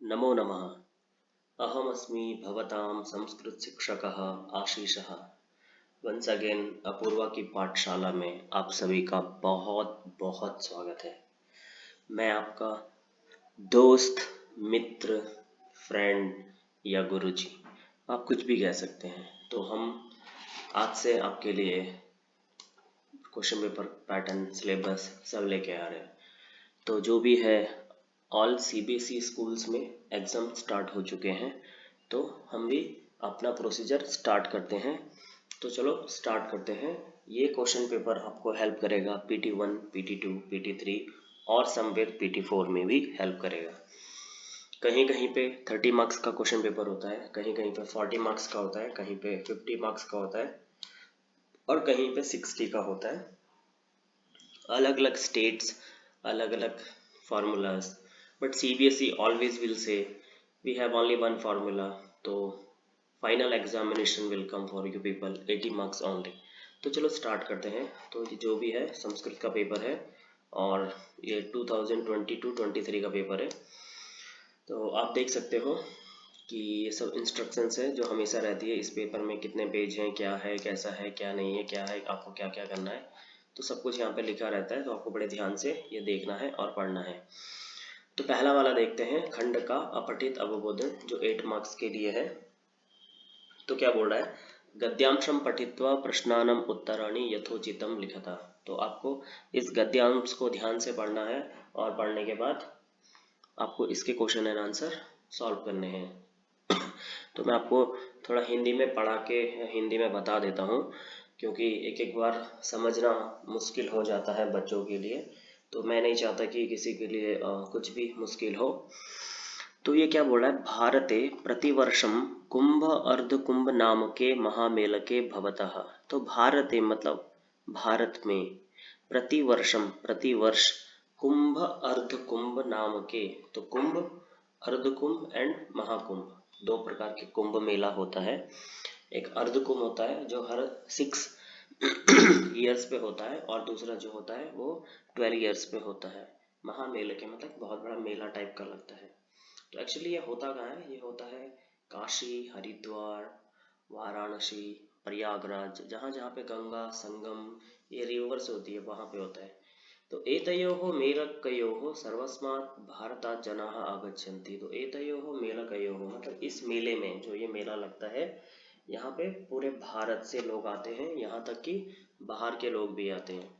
नमो नमः। अहमस्मि भवतां संस्कृतशिक्षकः आशीषः। वंस अगेन अपूर्वा की पाठशाला में आप सभी का बहुत बहुत स्वागत है। मैं आपका दोस्त, मित्र, फ्रेंड या गुरुजी, आप कुछ भी कह सकते हैं। तो हम आज से आपके लिए क्वेश्चन पेपर पैटर्न, सिलेबस सब लेके आ रहे हैं। तो जो भी है, ऑल सीबीएसई स्कूल्स में एग्ज़ाम स्टार्ट हो चुके हैं, तो हम भी अपना प्रोसीजर स्टार्ट करते हैं। तो चलो स्टार्ट करते हैं। ये क्वेश्चन पेपर आपको हेल्प करेगा PT1, PT2, PT3 और समवेयर PT4 में भी हेल्प करेगा। कहीं कहीं पे 30 मार्क्स का क्वेश्चन पेपर होता है, कहीं कहीं पे 40 मार्क्स का होता है, कहीं पे 50 मार्क्स का होता है और कहीं पे 60 का होता है। अलग अलग स्टेट्स, अलग अलग formulas, but CBSE always will say we have only one formula, तो final examination will come for you people 80 marks only। तो चलो स्टार्ट करते हैं। तो ये जो भी है संस्कृत का पेपर है और ये 2022-23 का पेपर है। तो आप देख सकते हो कि ये सब इंस्ट्रक्शंस है जो हमेशा रहती है। इस पेपर में कितने पेज हैं, क्या है, कैसा है, क्या नहीं है, क्या है, आपको क्या क्या करना है, तो सब कुछ यहाँ पे लिखा रहता है। तो आपको बड़े ध्यान से ये देखना है और पढ़ना है। तो पहला वाला देखते हैं, खंड का अपठित अवबोधन, जो 8 मार्क्स के लिए है। तो क्या बोल रहा है, गद्यांशम पठित्वा प्रश्नानम उत्तराणि यथोचितम लिखता। तो आपको इस गद्यांश को ध्यान से पढ़ना है और पढ़ने के बाद आपको इसके क्वेश्चन एंड आंसर सॉल्व करने हैं। तो मैं आपको थोड़ा हिंदी में पढ़ा के हिंदी में बता देता हूँ, क्योंकि एक एक बार समझना मुश्किल हो जाता है बच्चों के लिए। तो मैं नहीं चाहता कि किसी के लिए कुछ भी मुश्किल हो। तो ये क्या बोल रहा है, भारते प्रतिवर्षम कुंभ अर्धकुंभ नाम के महामेलके भवतः। तो भारते मतलब भारत में, प्रतिवर्षम प्रतिवर्ष, कुंभ अर्धकुंभ नाम के, तो कुंभ, अर्धकुंभ एंड महाकुंभ, दो प्रकार के कुंभ मेला होता है। एक अर्धकुंभ होता है जो हर 6 ईयर्स पे होता है और दूसरा जो होता है वो 12 ईयर्स पे होता है। महामेले के मतलब बहुत बड़ा मेला टाइप का लगता है। तो एक्चुअली ये होता कहाँ है, ये होता है काशी, हरिद्वार, वाराणसी, प्रयागराज, जहाँ जहाँ पे गंगा संगम, ये रिवर्स होती है, वहाँ पे होता है। तो एतयोः मेलकयोः सर्वस्मात् भारतात् जनाः आगच्छन्ति। तो एतयोः मेलकयोः मतलब इस मेले में, जो ये मेला लगता है, यहाँ पे पूरे भारत से लोग आते हैं, यहाँ तक कि बाहर के लोग भी आते हैं।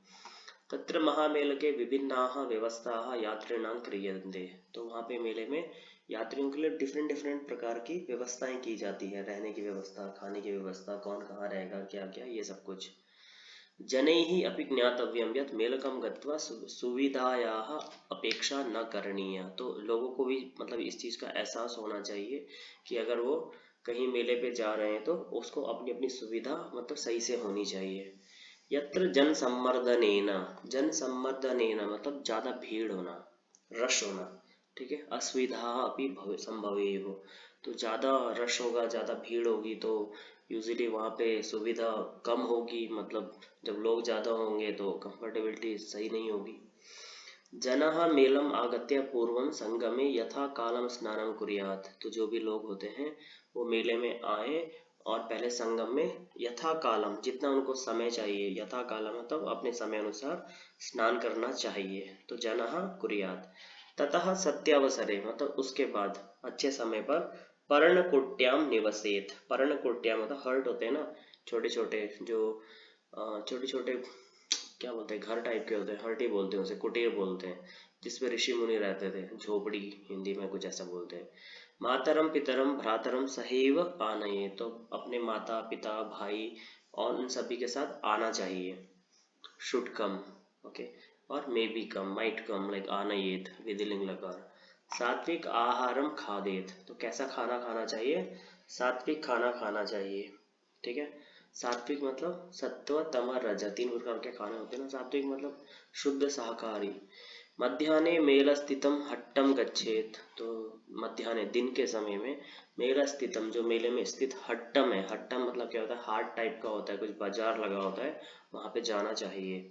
तत्र महामेलके विभिन्नाः व्यवस्थाः यात्रिणां क्रियन्ते। तो वहाँ पे मेले में यात्रियों के लिए डिफरेंट डिफरेंट प्रकार की व्यवस्थाएं की जाती है, रहने की व्यवस्था, खाने की व्यवस्था, कौन कहाँ रहेगा, क्या क्या, ये सब कुछ। जनैः अपि ज्ञातव्यं यत् मेलकं गत्वा सुविधायाः अपेक्षा न करणीया। तो लोगों को भी मतलब इस चीज़ का एहसास होना चाहिए कि अगर वो कहीं मेले पे जा रहे हैं तो उसको अपनी अपनी सुविधा मतलब सही से होनी चाहिए। यत्र जन सम्मर्दनेन, जन सम्मर्दनेन मतलब ज़्यादा भीड़ होना, रश होना, ठीक है। असुविधा अपि संभवेयुः, तो ज़्यादा रश होगा, ज़्यादा भीड़ होगी तो यूजुअली वहाँ पे सुविधा कम होगी, मतलब जब लोग ज़्यादा होंगे तो कंफर्टेबिलिटी सही नहीं होगी। जनः मेलम आगत्य पूर्वं संगमे यथा कालम स्नानं कुर्यात्। तो जो भी लोग होते हैं वो मेले में आए और पहले संगम में यथा कालम, जितना उनको समय चाहिए, यथा कालम मतलब अपने समय अनुसार स्नान करना चाहिए। तो जनः कुर्यात्। ततः सत्यावसरे मतलब उसके बाद अच्छे समय पर पर्णकुट्याम निवसेत। पर्णकुट्या मतलब हर्ट होते हैं ना, छोटे छोटे, जो छोटे छोटे क्या बोलते हैं, घर टाइप के होते हैं, हर्ट ही बोलते हैं उसे, कुटीर बोलते हैं, जिसपे ऋषि मुनि रहते थे, झोपड़ी हिंदी में कुछ ऐसा बोलते हैं। मातरम पितरम भ्रातरम सहैव आनये। तो अपने माता पिता भाई और उन सभी के साथ आना चाहिए। Should come, okay. और may be come, might come, like आनयेत विधिलिंग लकार। सात्विक आहारम खादेत। तो कैसा खाना खाना चाहिए, सात्विक खाना खाना चाहिए, ठीक है। सात्विक मतलब सत्व तम रज, 3 प्रकार के खाने होते हैं ना। सात्विक मतलब शुद्ध शाकाहारी। मध्याह्ने मेलस्थितम हट्टम गच्छेत। तो मध्याह्ने दिन के समय में, मेलस्थितम जो मेले में स्थित हट्टम है, हट्टम मतलब क्या होता है, हाट टाइप का होता है, कुछ बाजार लगा होता है, वहां पे जाना चाहिए।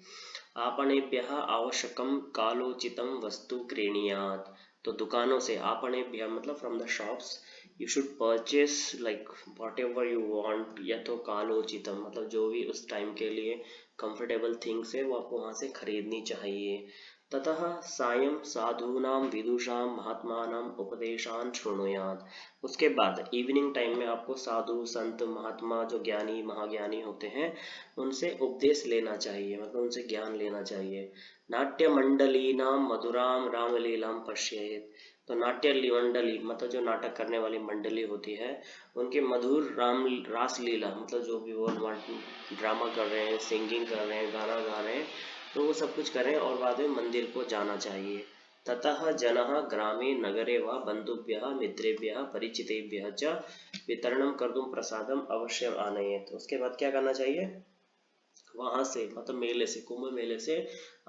आपणेभ्यः आवश्यकम कालोचितम वस्तु क्रीणीयात्। तो दुकानों से आपणेभ्यः मतलब from the shops you should purchase like what ever you want, या तो कालोचितम मतलब जो भी उस टाइम के लिए कंफर्टेबल थिंग्स है वो आपको वहां से खरीदनी चाहिए। ततः सायं साधूनां विदुषां महात्मानां उपदेशान् शृणुयात्। उसके बाद इवनिंग टाइम में आपको साधु संत महात्मा जो ज्ञानी महाज्ञानी होते हैं उनसे उपदेश लेना चाहिए, मतलब उनसे ज्ञान लेना चाहिए। नाट्य मंडलीनां मधुरां रामलीलां पश्येत्। तो नाट्य मंडली मतलब जो नाटक करने वाली मंडली होती है उनके मधुर राम रास लीला मतलब जो भी वो ड्रामा कर रहे हैं, सिंगिंग कर रहे हैं, गाना गा रहे हैं, तो वो सब कुछ करें और बाद में मंदिर को जाना चाहिए। ततः जनः ग्रामे नगरे वा बंधुभ्यः मित्रेभ्यः परिचितेभ्यः च वितरणं कर्तुं प्रसादम अवश्यम आनयेत्। उसके बाद क्या करना चाहिए, वहां से मतलब मेले से, कुंभ मेले से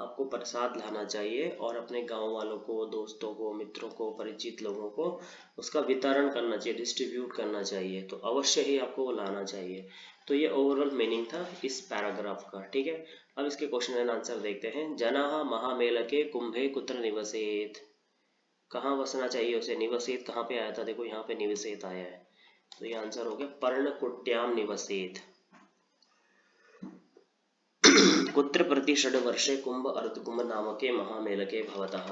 आपको प्रसाद लाना चाहिए और अपने गांव वालों को, दोस्तों को, मित्रों को, परिचित लोगों को उसका वितरण करना चाहिए, डिस्ट्रीब्यूट करना चाहिए। तो अवश्य ही आपको वो लाना चाहिए। तो ये ओवरऑल मीनिंग था इस पैराग्राफ का। ठीक है, अब इसके क्वेश्चन एंड आंसर देखते हैं। जनाः महामेलके कुंभे कुत्र निवसेत। कहाँ बसना चाहिए उसे, निवसेत कहाँ पे आया था, देखो यहाँ पे निवसेत आया है, तो ये आंसर हो गया पर्णकुट्याम निवसेत। कुत्र प्रतिषड वर्षे कुंभ अर्धकुंभ नामके महामेलके भवतः।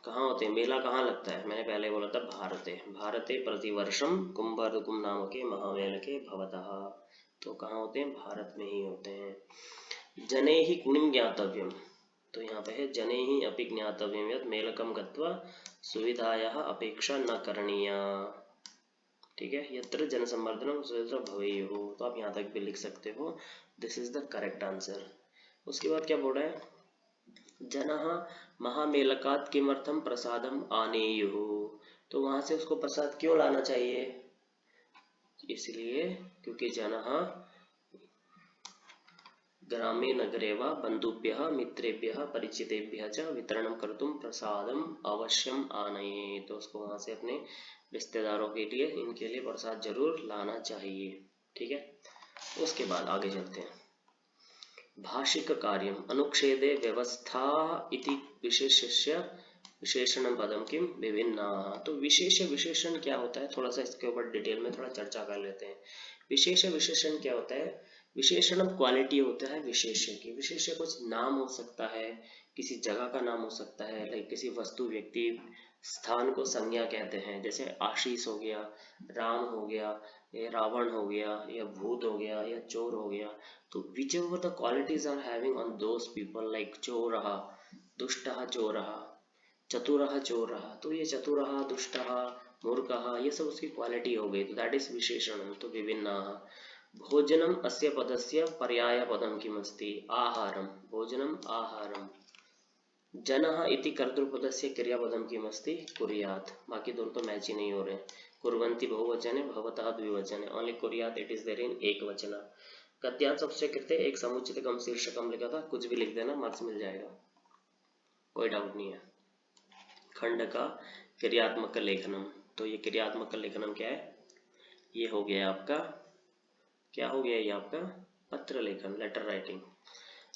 कहाँ होते हैं मेला, कहाँ लगता है, मैंने पहले बोला था भारते, भारते प्रतिवर्षम कुंभ अर्धकुंभ नामके महामेलके भवतः। तो कहाँ होते हैं, भारत में ही होते हैं। जने ही गुणिं ज्ञातव्यम, तो यहाँ पे है जने ही अपि ज्ञातव्यम यत् मेलकम गत्वा सुविधायाः अपेक्षा न करणीया। ठीक है, यत्र जनसंवर्धनम सुविधा भवेयुः, तो आप यहाँ तक भी लिख सकते हो, this is the correct answer. उसके बाद क्या बोल रहा है, जनः महामेलकात् किमर्थम प्रसादम आनेयुः। तो वहां से उसको प्रसाद क्यों लाना चाहिए, इसलिए क्योंकि जनः ग्रामे नगरे वा बंधुभ्यः मित्रेभ्यः परिचितेभ्यः च वितरणं कर्तुं प्रसादम अवश्यम आनयेत्। तो उसको वहां से अपने रिश्तेदारों के लिए, इनके लिए प्रसाद जरूर लाना चाहिए। ठीक है, उसके बाद आगे चलते हैं। भाषिक कार्यम अनुच्छेदे व्यवस्था इति विशेषस्य विशेषण पदम किम विभिन्ना। तो विशेष विशेषण क्या होता है, थोड़ा सा इसके ऊपर डिटेल में थोड़ा चर्चा कर लेते हैं। विशेष विशेषण क्या होता है, विशेषण क्वालिटी होता है विशेष्य की। विशेष्य कुछ नाम हो सकता है, किसी जगह का नाम हो सकता है, लाइक किसी वस्तु व्यक्ति स्थान को संज्ञा कहते हैं, जैसे आशीष हो गया, राम हो गया, या रावण हो गया, या भूत हो गया, या चोर हो गया। तो whichever the qualities are having on those people like चोरः दुष्टः चोरः चतुरः चोरः, तो ये चतुरः दुष्टः मूर्खः ये सब उसकी क्वालिटी हो गई, तो दैट इज विशेषणम। तो विभिन्नाः। भोजनम अस्य पदस्य पर्याय पदम किमस्ति, आहारम, भोजनम आहारम। जनः इति कर्तृपदस्य क्रियापदम किमस्ति, कुर्यात्। बाकी दोनों तो मैच ही नहीं हो रहे। कुर्वन्ति बहुवचने, भवतः द्विवचने, ओनली कुर्यात् इट इज देयर इन एकवचन। गद्यांश सबसे कृते एक समुचितकम शीर्षकम लिखा था, कुछ भी लिख देना, मार्क्स मिल जाएगा, कोई डाउट नहीं है। खंड का क्रियात्मक लेखनम, तो ये क्रियात्मक लेखनम क्या है, ये हो गया आपका, क्या हो गया ये आपका पत्र लेखन, लेटर राइटिंग।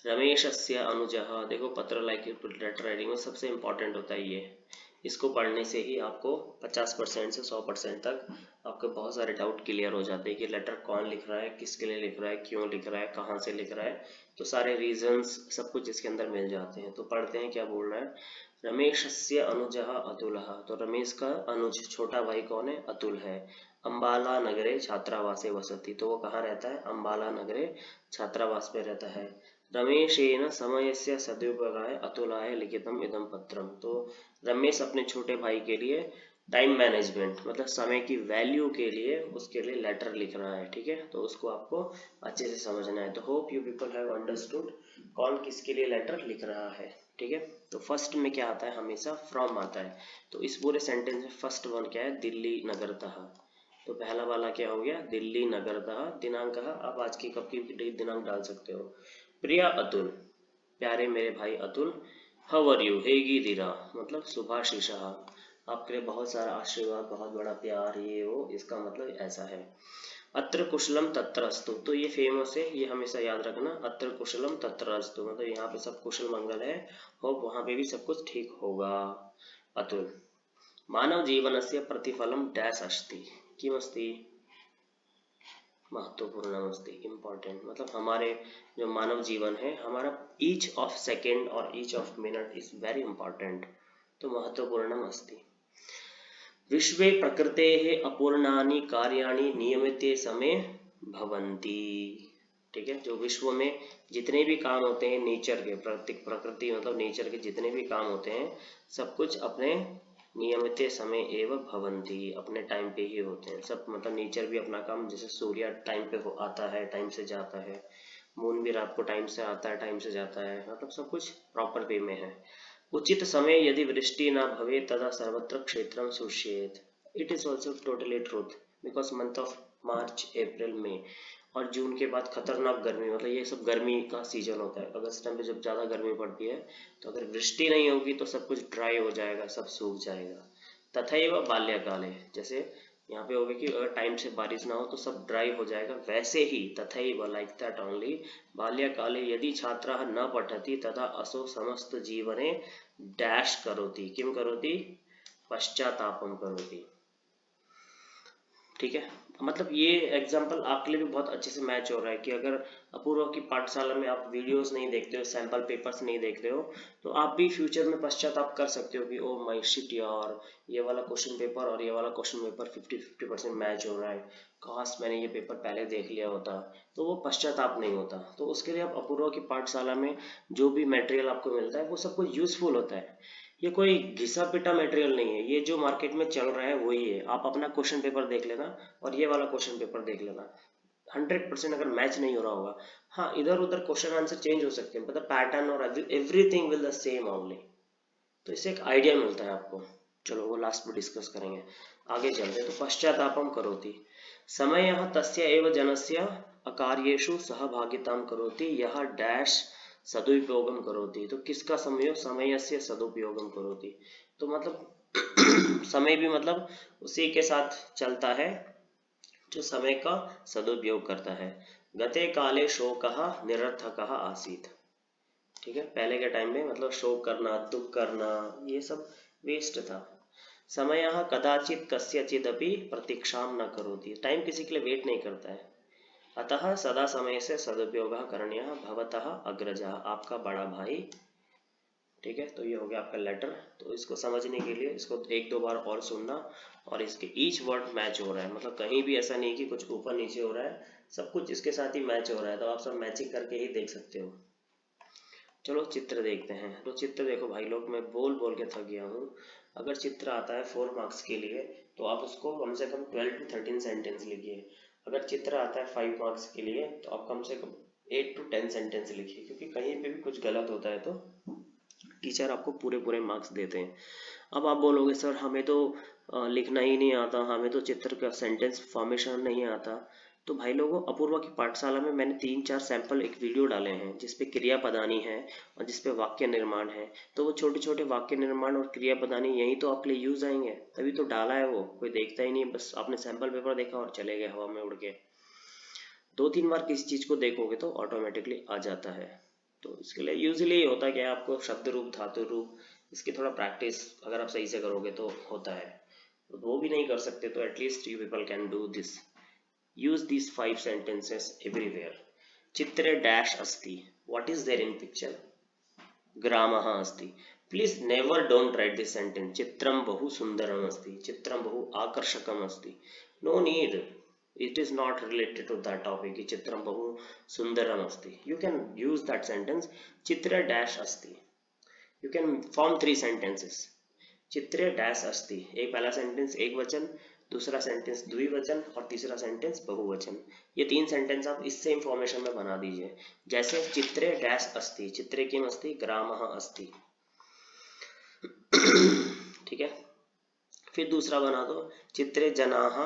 रमेशस्य अनुजः, देखो पत्र लेटर राइटिंग में सबसे इंपॉर्टेंट होता है ये, इसको पढ़ने से ही आपको 50% से 100% तक आपके बहुत सारे डाउट क्लियर हो जाते हैं कि लेटर कौन लिख रहा है, किसके लिए लिख रहा है, क्यों लिख रहा है, कहाँ से लिख रहा है, तो सारे रीजंस सब कुछ इसके अंदर मिल जाते हैं। तो पढ़ते हैं क्या बोल रहा है। रमेशस्य अनुजः अतुलः, तो रमेश का अनुज छोटा भाई कौन है, अतुल है। अम्बाला नगरे छात्रावासे वसति, तो वो कहाँ रहता है, अम्बाला नगरे छात्रावास में रहता है। रमेशेन समयस्य सदुपयोगाय अतुलाय लिखितम इदम पत्रम, तो रमेश अपने छोटे भाई के लिए टाइम मैनेजमेंट मतलब समय की वैल्यू के लिए उसके लिए लेटर लिख रहा है। ठीक है, तो उसको आपको अच्छे से समझना है। तो hope you people have understood कौन किसके लिए लेटर लिख रहा है। ठीक है, तो फर्स्ट में क्या आता है, हमेशा फ्रॉम आता है। तो इस पूरे सेंटेंस में फर्स्ट वन क्या है, दिल्ली नगरतः। तो पहला वाला क्या हो गया, दिल्ली नगरतः। दिनांक, आप आज की कब की दिनांक डाल सकते हो। प्रिया अतुल, प्यारे मेरे भाई अतुल। हाउ आर यू, हेगिदीरा मतलब शुभाशीष, आपके लिए बहुत सारा आशीर्वाद, बहुत बड़ा प्यार, ये वो, इसका मतलब ऐसा है। अत्र कुशलम तत्र अस्तु, तो ये फेमस है, ये हमेशा याद रखना। अत्र कुशलम तत्र अस्तु मतलब यहाँ पे सब कुशल मंगल है, होप वहां पे भी सब कुछ ठीक होगा। अतुल। मानव जीवनस्य प्रतिफलं डैश अस्ति, किमस्ति, महत्वपूर्ण अस्ति, इम्पोर्टेंट, मतलब हमारे जो मानव जीवन है, हमारा ईच ऑफ सेकेंड और each of minute is very important, तो महत्वपूर्णम अस्ति। विश्वे प्रकृतेः अपूर्णानि कार्याणि नियमिते समय भवन्ति, ठीक है। जो विश्व में जितने भी काम होते हैं नेचर के, प्रकृति मतलब नेचर के जितने भी काम होते हैं, सब कुछ अपने नियमित समय एवं भवन्ति, अपने टाइम पे ही होते हैं सब, मतलब नेचर भी अपना काम, जैसे सूर्य टाइम पे आता है, टाइम से जाता है, मून भी रात को टाइम से आता है, टाइम से जाता है, मतलब सब कुछ प्रॉपर वे में है। उचित समय यदि वृष्टि न भवे तदा सर्वत्र क्षेत्रम शुष्येत, it is also totally truth, because month of March, April, मई और जून के बाद खतरनाक गर्मी, मतलब ये सब गर्मी का सीजन होता है। अगस्त टाइम पे जब ज्यादा गर्मी पड़ती है, तो अगर वृष्टि नहीं होगी तो सब कुछ ड्राई हो जाएगा, सब सूख जाएगा। तथैव बाल्यकाले, जैसे यहाँ पे होगा कि अगर टाइम से बारिश ना हो तो सब ड्राई हो जाएगा, वैसे ही तथैव लाइक दैट ओनली बाल्यकाले यदि छात्रः न पठति तदा असौ समस्त जीवने डैश करोति, किम करोति, पश्चातापम करोति, ठीक है। मतलब ये एग्जाम्पल आपके लिए भी बहुत अच्छे से मैच हो रहा है कि अगर अपूर्व की पाठशाला में आप वीडियोस नहीं देखते हो, सैंपल पेपर्स नहीं देखते हो, तो आप भी फ्यूचर में पश्चाताप कर सकते हो कि ओ माय शिट यार, ये वाला क्वेश्चन पेपर और ये वाला क्वेश्चन पेपर 50-50% मैच हो रहा है, काश मैंने ये पेपर पहले देख लिया होता, तो वो पश्चाताप नहीं होता। तो उसके लिए आप अपूर्व की पाठशाला में जो भी मटेरियल आपको मिलता है वो सब कुछ यूजफुल होता है, ये कोई घिसा पिटा मटेरियल नहीं है, ये जो मार्केट में चल रहा है वही है। आप अपना क्वेश्चन पेपर देख लेना और ये वाला क्वेश्चन पेपर देख लेना, 100% अगर मैच नहीं हो रहा होगा, हाँ इधर उधर क्वेश्चन आंसर चेंज हो सकते हैं, मतलब पैटर्न और everything will the same only, तो इससे एक आइडिया मिलता है आपको। चलो वो लास्ट में डिस्कस करेंगे, आगे चलते। तो पश्चातापम करोति, समय तस्य एव जनस्य अकार्येषु सहभागितां करोति, यह डैश सदुपयोगम करोति, तो किसका समय, समय से सदुपयोगम करोति, तो मतलब समय भी मतलब उसी के साथ चलता है जो समय का सदुपयोग करता है। गते काले शोकः निरर्थकः आसीत्, ठीक है, पहले के टाइम में मतलब शोक करना, दुख करना, ये सब वेस्ट था। समय कदाचित कस्यचिदपि प्रतीक्षां न करोति, टाइम किसी के लिए वेट नहीं करता है। अतः सदा समय से सदुपयोग करणीय भवतः अग्रजः, आपका बड़ा भाई, ठीक है। तो ये हो गया आपका लेटर। तो इसको समझने के लिए इसको एक दो बार और सुनना, और इसके ईच वर्ड मैच हो रहा है, मतलब कहीं भी ऐसा नहीं कि कुछ ऊपर नीचे हो रहा है, सब कुछ इसके साथ ही मैच हो रहा है, तो आप सब मैचिंग करके ही देख सकते हो। चलो चित्र देखते हैं। तो चित्र देखो भाई लोग, मैं बोल बोल के थक गया हूँ। अगर चित्र आता है 4 मार्क्स के लिए तो आप उसको कम से कम 12 to 13 सेंटेंस लिखिए। अगर चित्र आता है 5 मार्क्स के लिए तो आप कम से कम 8 to 10 सेंटेंस लिखिए, क्योंकि कहीं पे भी कुछ गलत होता है तो टीचर आपको पूरे पूरे मार्क्स देते हैं। अब आप बोलोगे सर हमें तो लिखना ही नहीं आता, हमें तो चित्र का सेंटेंस फॉर्मेशन नहीं आता। तो भाई लोगों, अपूर्वा की पाठशाला में मैंने 3-4 सैंपल एक वीडियो डाले हैं जिसपे क्रिया पदानी है और जिसपे वाक्य निर्माण है। तो वो छोटे छोटे वाक्य निर्माण और क्रिया पदानी यही तो आपके लिए यूज आएंगे, तभी तो डाला है। वो कोई देखता ही नहीं, बस आपने सैंपल पेपर देखा और चले गए हवा में उड़ के। 2-3 बार किसी चीज को देखोगे तो ऑटोमेटिकली आ जाता है। तो इसके लिए यूजली होता है कि आपको शब्द रूप, धातु रूप, इसकी थोड़ा प्रैक्टिस अगर आप सही से करोगे तो होता है। तो वो भी नहीं कर सकते तो at least you people can do this, use this 5 sentences everywhere. चित्रे डैश अस्ति, what is there in picture, ग्रामः अस्ति। Please never don't write this sentence, चित्रम बहु सुंदरम अस्ति, चित्रम बहु आकर्षकम अस्ति। No need, it is not related to that topic कि चित्रम बहु सुंदरम अस्ति। You can use that sentence, Chitre dash अस्ति। You can form 3 sentences, Chitre dash अस्ति। एक पहला सेंटेंस एक वचन, दूसरा सेंटेंस द्विवचन और तीसरा सेंटेंस बहुवचन। ये 3 सेंटेंस आप इस सेम फॉर्मेशन में बना दीजिए, जैसे चित्रे डैश अस्ति, चित्रे किम अस्ति, ग्रामः अस्ति, ठीक है। फिर दूसरा बना दो, चित्रे जनाः,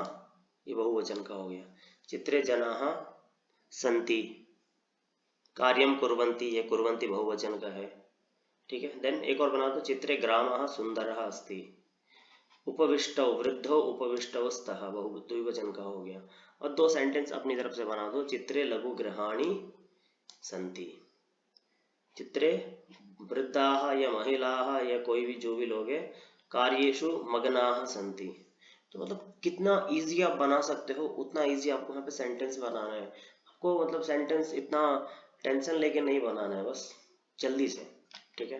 ये बहुवचन का हो गया, चित्रे जनाः सन्ति, कार्यम कुर्वन्ति, ये कुर्वन्ति बहुवचन का है, ठीक है। देन एक और बना दो, चित्रे ग्रामः सुंदरः अस्ति, उपविष्टौ वृद्धौ उपविष्टौ स्तः, बहु द्विवचन का हो गया। और 2 सेंटेंस अपनी तरफ से बना दो, चित्रे लघु गृहाणि सन्ति, चित्रे वृद्धाः या महिलाः या कोई भी जो भी लोग हैं कार्येषु मग्नाः सन्ति। तो मतलब कितना इजी आप बना सकते हो उतना इजी आपको यहाँ पे सेंटेंस बनाना है। आपको मतलब सेंटेंस इतना टेंशन लेके नहीं बनाना है, बस जल्दी से, ठीक है।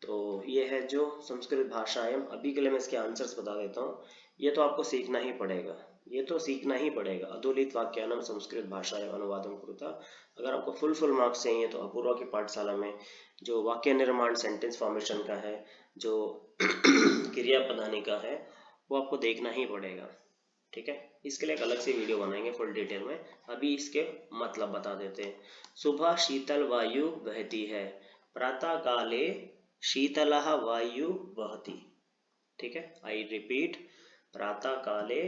तो ये है जो संस्कृत भाषाएं। अभी के लिए मैं इसके आंसर्स बता देता हूँ। ये तो आपको सीखना ही पड़ेगा, ये तो सीखना ही पड़ेगा। अधोलित वाक्यानां संस्कृत भाषायां अनुवादं कुरुता। अगर आपको फुल मार्क्स चाहिए तो अपूर्वा की पाठशाला में जो वाक्य निर्माण सेंटेंस फॉर्मेशन का है, जो क्रिया पदानी का है, वो आपको देखना ही पड़ेगा, ठीक है। इसके लिए एक अलग से वीडियो बनाएंगे फुल डिटेल में। अभी इसके मतलब बता देते हैं। सुबह शीतल वायु बहती है, प्रातः काले शीतलः वायु वहति, ठीक है। आई रिपीट, प्रातः काले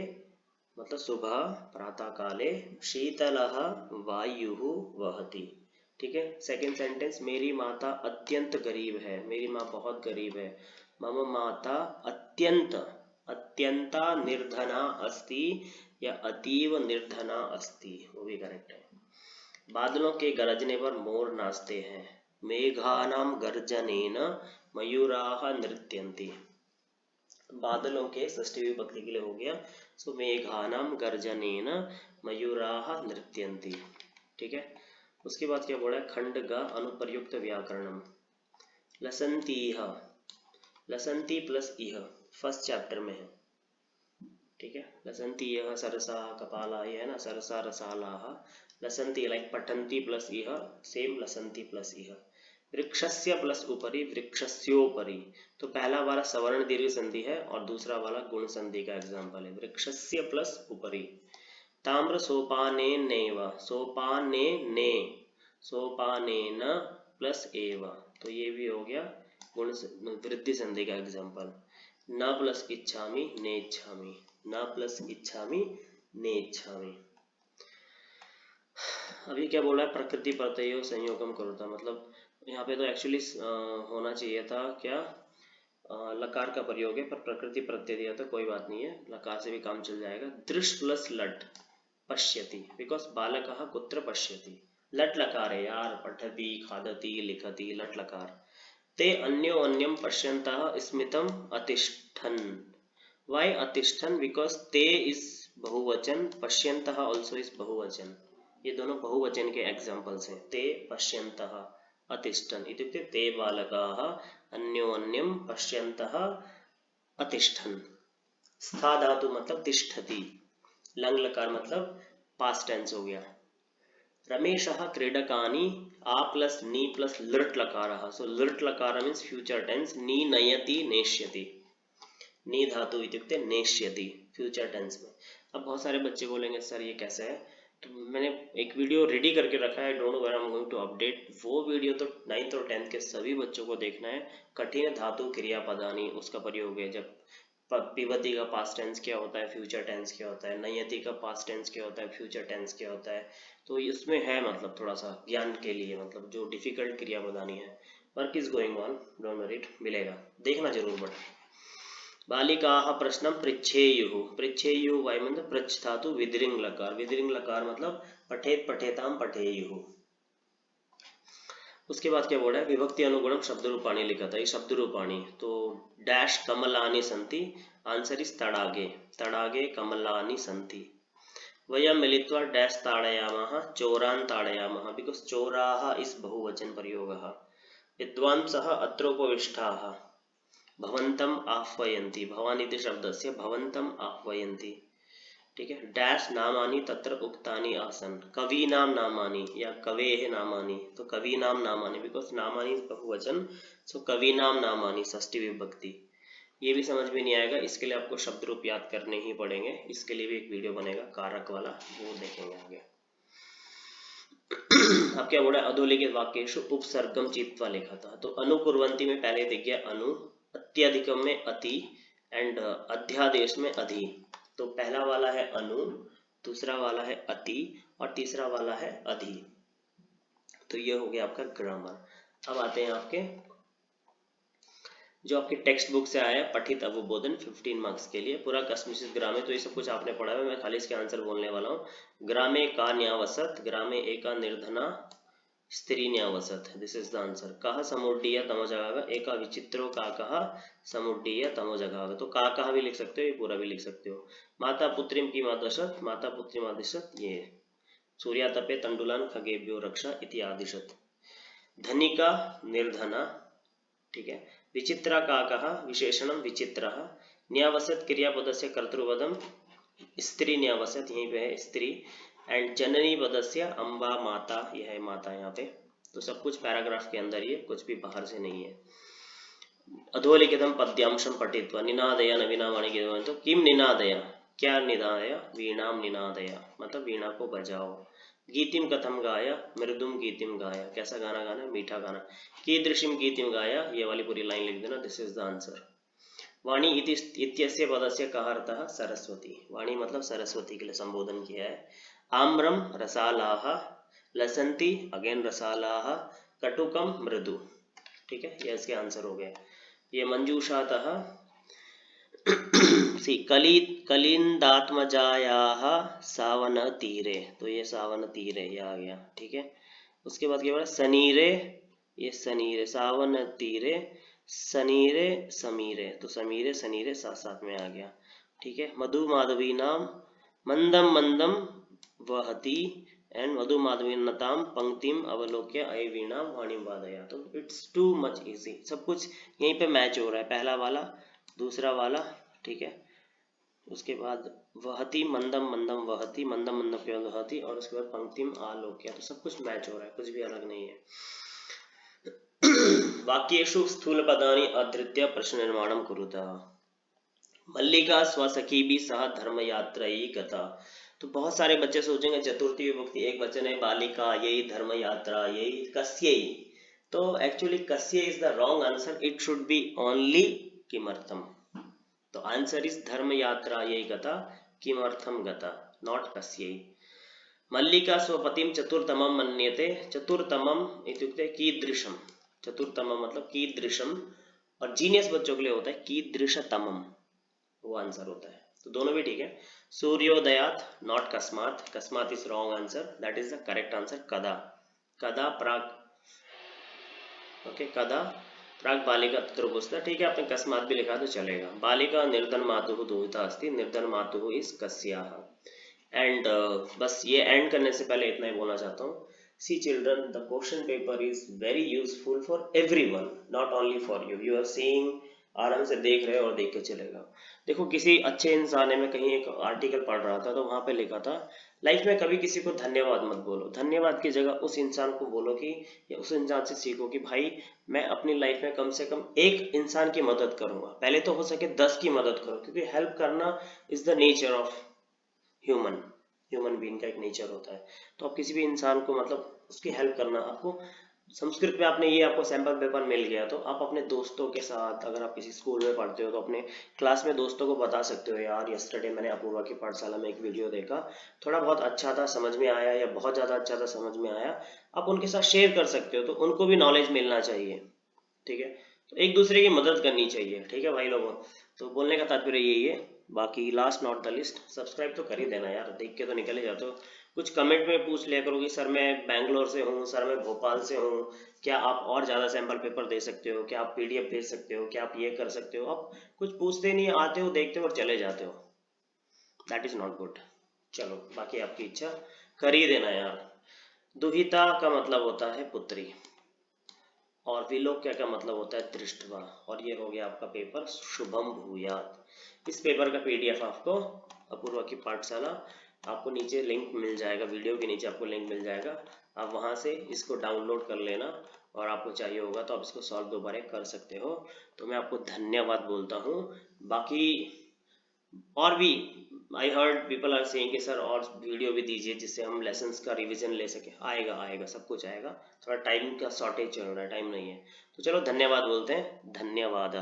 मतलब सुबह, प्रातः काले शीतलः वायु वहति, ठीक है। सेकंड सेंटेंस, मेरी माता अत्यंत गरीब है, मेरी माँ बहुत गरीब है। मम माता अत्यंत अत्यंता निर्धना अस्ति या अतीव निर्धना अस्ति, वो भी करेक्ट है। बादलों के गरजने पर मोर नाचते हैं, मेघानां गर्जनेन मयूराः नृत्यन्ति। बादलों के षष्ठी विभक्ति के लिए हो गया, सो मेघानां गर्जनेन मयूराः नृत्यन्ति, ठीक है। उसके बाद क्या बोला है, खंड का अनुप्रयुक्त व्याकरणम। लसंतीह, लसंती प्लस इह फर्स्ट चैप्टर में है, ठीक है। लसंती यह सरसा कपाला, ये है ना, सरसा रसालाह। लसंती लाइक पठंती प्लस इह, सेम लसंती प्लस इह। वृक्षस्य प्लस उपरि, वृक्षस्योपरि। तो पहला वाला सवर्ण दीर्घ संधि है और दूसरा वाला गुण संधि का एग्जांपल है, वृक्षस्य प्लस उपरि। ताम्र सोपाने नेव, सोपाने ने, सोपाने न प्लस एव, तो ये भी हो गया गुण वृद्धि संधि का एग्जांपल। न प्लस इच्छामि नेच्छामि, न प्लस इच्छामि नेच्छामि। अभी क्या बोला है, प्रकृति प्रत्ययो संयोगम करोता, मतलब यहाँ पे तो एक्चुअली होना चाहिए था क्या, लकार का प्रयोग है, पर प्रकृति प्रत्यय दिया तो कोई बात नहीं है, लकार से भी काम चल जाएगा। दृश प्लस लट पश्यति, बिकॉज बालकः कुत्र पश्यति, लट लकार है यार, पठति खादति लिखति, लट लकार। ते अन्योन्यम पश्यन्तः स्मितम अतिष्ठन्। वाई अतिष्ठन्, बिकॉज ते इज बहुवचन, पश्यन्तः ऑल्सो इज बहुवचन, ये दोनों बहुवचन के एग्जांपल्स हैं। ते पश्यन्तः अतिष्ठन् इत्युक्ते ते बालकाः अन्योन्यम पश्यन्तः अतिष्ठन्। स्था धातु मतलब तिष्ठति, लंग लकार मतलब पास्ट टेंस हो गया। रमेशः क्रीडकानि, आ प्लस नी प्लस लृट लकारः, सो लृट लकार मीन्स फ्यूचर टेंस। नी नयति नेष्यति, नी धातु इत्युक्ते नेष्यति, फ्यूचर टेंस में। अब बहुत सारे बच्चे बोलेंगे सर ये कैसे है, तो मैंने एक वीडियो रेडी करके रखा है, don't know when I am going to update. वो वीडियो तो 9th और 10th के सभी बच्चों को देखना है। कठिन धातु क्रियापदानी उसका प्रयोग है, जब पिबती का पास्ट टेंस क्या होता है, फ्यूचर टेंस क्या होता है, नयति का पास्ट टेंस क्या होता है, फ्यूचर टेंस क्या होता है, तो इसमें है मतलब थोड़ा सा ज्ञान के लिए, मतलब जो डिफिकल्ट क्रियापदानी है। Work is going on, don't worry, मिलेगा, देखना जरूर। बट बालिकाः प्रश्नं पृच्छेयुः, पृच्छेयुः वाई मतलब पृच्छ धातु विद्रिंग लकार, विद्रिंग लकार मतलब पठेत पठेतां पठेयुः। उसके बाद क्या बोला है, विभक्ति अनुगुणम शब्द रूपाणी लिखा था, ये शब्द रूपाणी। तो डैश कमलानि सन्ति, आंसर इज तड़ागे, तड़ागे कमलानि सन्ति। वयं मिलित्वा डैश ताड़यामः, चोरान् ताड़यामः, बिकॉज चोराः इज बहुवचन प्रयोगः। विद्वांसः अत्रोपविष्टाः भवन्तम् आह्वयन्ति, भवान् इति शब्दस्य भवन्तम् आह्वयन्ति, ठीक है। डैश नामानि तत्र उक्तानि आसन्, कवीनां नामानि या कवेः नामानि, तो कवीनां नामानि बिकॉज नामानि बहुवचन, सो कवीनां नामानि षष्ठी विभक्ति। ये भी समझ में नहीं आएगा, इसके लिए आपको शब्द रूप याद करने ही पड़ेंगे, इसके लिए भी एक वीडियो बनेगा कारक वाला, वो देखेंगे आगे। अब क्या बोला, अधोलिखित वाक्येषु उपसर्गम चित्वा लिखा था, तो अनुकुर्वन्ति में पहले दिख गया अनु, अत्यधिकम में अति एंड अध्यादेश में अधि। तो पहला वाला है अनु, दूसरा वाला है अति और तीसरा वाला है अधि। तो ये हो गया आपका ग्रामर। अब आते हैं आपके जो आपके टेक्स्ट बुक से आया पठित अवबोधन 15 मार्क्स के लिए, पूरा कस्मिशिस ग्रामे, तो ये सब कुछ आपने पढ़ा है, मैं खाली इसके आंसर बोलने वाला हूँ। ग्रामे का न्यावसत, ग्रामे एका निर्धना स्त्री न्यावसत, दिस इज द आंसर। कह समुड्डीय तमो जगाग, एका विचित्रो काकः समुड्डीय तमो जगाग। तो काकः भी लिख सकते हो, ये पूरा भी लिख सकते हो। माता पुत्रीम की मादशत, माता पुत्री मादिशत, ये सूर्यातपे तंडुलान खगेभ्यो रक्षा इति आदिशत। धनिका निर्धना, ठीक है। विचित्रा काकः विशेषणम विचित्रः। न्यावसत क्रियापदस्य कर्तृपदम स्त्री न्यावसत, यहीं पे है स्त्री। एंड जननी पदस्य अम्बा माता, यह है माता यहाँ पे। तो सब कुछ पैराग्राफ के अंदर ही है, कुछ भी बाहर से नहीं है। अधोलिखितम पद्यांशम पठित्वा निनादया नवीना वाणी, तो किम निनादया, क्या निनादया, वीणाम निनादया, मतलब वीणा को बजाओ। गीतिम कथम गाया, मृदुम गीतिम गाया, कैसा गाना गाना, मीठा गाना। कीदृशिम गीतिम गाया, ये वाली पूरी लाइन लिख देना, दिस इज द आंसर। वाणी इत्यस्य पदस्य कः अर्थः, सरस्वती। वाणी मतलब सरस्वती के लिए संबोधन किया है। आम्रम रसालाः, लसंती अगेन रसालाः, कटुकम मृदु, ठीक है, ये इसके आंसर हो गए। ये मंजूषातः सी कलिंदात्मजायाः सावन तीरे, तो ये सावन तीरे ये आ गया, ठीक है। उसके बाद क्या बोला, सनीरे, ये सनीरे, सावन तीरे सनीरे समीरे, तो समीरे सनीरे साथ साथ में आ गया, ठीक है। मधु माधवी नाम मंदम मंदम वहती, एंड मधु माधवीनताम पंक्तिम अवलोक्य अय वीणा वाणिम वादया। तो इट्स टू मच इजी, सब कुछ यहीं पे मैच हो रहा है, पहला वाला दूसरा वाला, ठीक है। उसके बाद वहती मंदम मंदम वहती, मंदम मंदम के बाद वहती, और उसके बाद पंक्तिम आलोक्य, तो सब कुछ मैच हो रहा है, कुछ भी अलग नहीं है। वाक्येषु स्थूलपदानि अधृत्य प्रश्न निर्माणं कुरुतः। मल्लिका स्वसखीभिः सह धर्मयात्रयी गता। तो बहुत सारे बच्चे सोचेंगे चतुर्थी विभक्ति एक वचन है, बालिका यही, धर्म यात्रा यही, कस्यई। तो एक्चुअली कस्य is the wrong answer, it should be only किमर्थम। तो आंसर इज धर्म यात्रा यही गता, किमर्थम गता, नॉट कस्यई। मल्लिका स्वपतिम चतुर्थमम मन्यते, चतुर्थमम इत्युक्ते कीदृशम, चतुर्थमम मतलब कीदृशम, और जीनियस बच्चों के लिए होता है कीदृशतमम, वो आंसर होता है। तो दोनों भी ठीक है। सूर्योदयात नॉट कस्मात, कस्मात is wrong answer, that is the correct answer कदा, कदा प्राग, ओके, कदा प्राग बालिका तत्र, ठीक है, आपने कस्मात भी लिखा तो चलेगा। बालिका निर्धन मातुः दुहिता अस्ति, निर्धन मातुः इज कस्याः। एंड बस ये एंड करने से पहले इतना ही बोलना चाहता हूँ, see children, the question paper is very useful for everyone, not only for you. You are seeing, आराम से देख रहे हो और देख के चलेगा। देखो किसी अच्छे इंसान ने, मैं कहीं एक आर्टिकल पढ़ रहा था तो वहां पे लिखा था, लाइफ में कभी किसी को धन्यवाद मत बोलो, धन्यवाद की जगह उस इंसान को बोलो कि, या उस इंसान से सीखो कि भाई मैं अपनी लाइफ में कम से कम एक इंसान की मदद करूंगा, पहले तो हो सके 10 की मदद करो, क्योंकि हेल्प करना is the nature of human being का एक नेचर होता है। तो आप किसी भी इंसान को मतलब उसकी हेल्प करना, आपको संस्कृत में आपने ये आपको सैंपल पेपर मिल गया, तो आप अपने दोस्तों के साथ, अगर आप किसी स्कूल में पढ़ते हो तो अपने क्लास में दोस्तों को बता सकते हो, यार यस्टरडे मैंने अपूर्वा की पाठशाला में एक वीडियो देखा, थोड़ा बहुत अच्छा था समझ में आया, या बहुत ज़्यादा अच्छा था समझ में आया, आप उनके साथ शेयर कर सकते हो, तो उनको भी नॉलेज मिलना चाहिए, ठीक है। तो एक दूसरे की मदद करनी चाहिए, ठीक है भाई लोगों। तो बोलने का तात्पर्य यही है। बाकी last not the list, subscribe तो कर ही देना यार, देख के तो निकल ही जाते हो। कुछ कमेंट में पूछ लिया करो कि सर मैं बैंगलोर से हूँ, सर मैं भोपाल से हूँ, क्या आप और ज़्यादा सैंपल पेपर दे सकते हो, क्या आप पीडीएफ भेज सकते हो, क्या आप ये कर सकते हो। आप कुछ पूछते नहीं, आते हो देखते हो और चले जाते हो, दैट इज नॉट गुड। चलो बाकी आपकी इच्छा, कर ही देना यार। दुहिता का मतलब होता है पुत्री, और विलोक्य का मतलब होता है दृष्टवा। और ये हो गया आपका पेपर शुभम भूयात। इस पेपर का पीडीएफ आपको अपूर्वा की पाठशाला, आपको नीचे लिंक मिल जाएगा, वीडियो के नीचे आपको लिंक मिल जाएगा, आप वहां से इसको डाउनलोड कर लेना, और आपको चाहिए होगा तो आप इसको सॉल्व दोबारा कर सकते हो। तो मैं आपको धन्यवाद बोलता हूँ। बाकी और भी I heard people are saying कि सर और वीडियो भी दीजिए जिससे हम लेसन्स का रिवीजन ले सके। आएगा आएगा, सब कुछ आएगा, थोड़ा टाइम का शॉर्टेज चल रहा है, टाइम नहीं है। तो चलो धन्यवाद बोलते हैं, धन्यवाद।